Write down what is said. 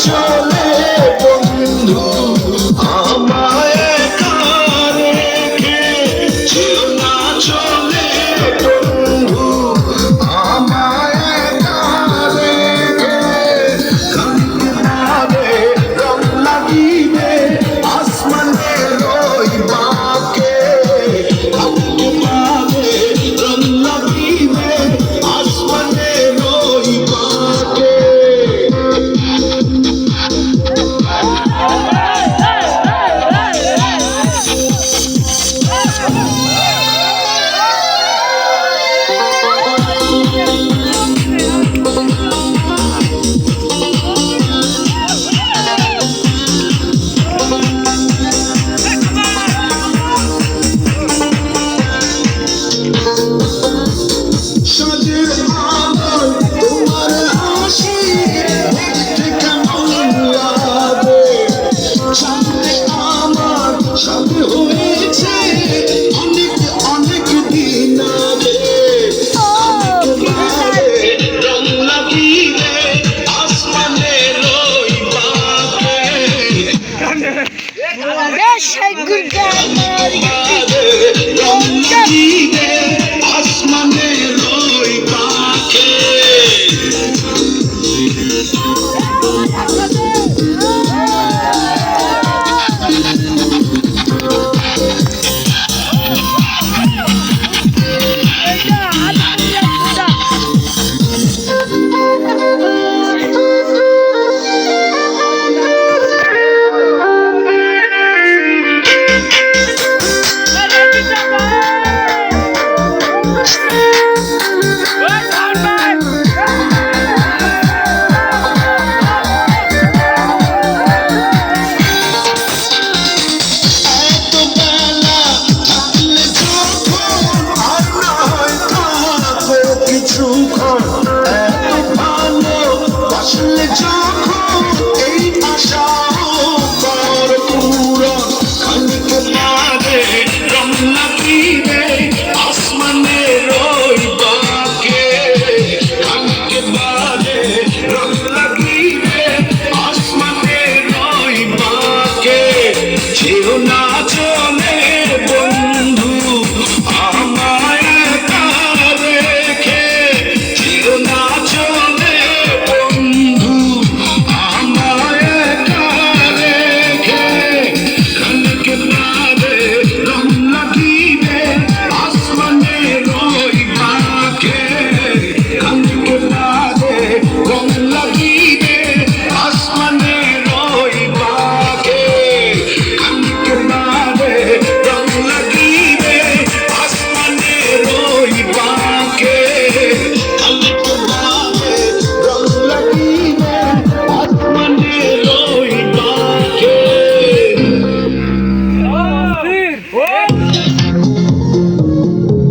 চলে বন্ধু আমায় একা রেখে, যেও না চলে বন্ধু আমায় একা রেখে। কালকে পাবে রং লাগিবে আসমানের ওই বাঁকে, কালকে পাবে রং লাগিবে আসমানের ওই বাঁকে। সাজের আলোয় তোমার হাসি দেখতে কেমন লাগে, সামনে আমার সাথে হয়েছে অনেক অনেক দিন আগে। রং লাগিবে আসমানের ওই বাঁকে, রং লাগিবে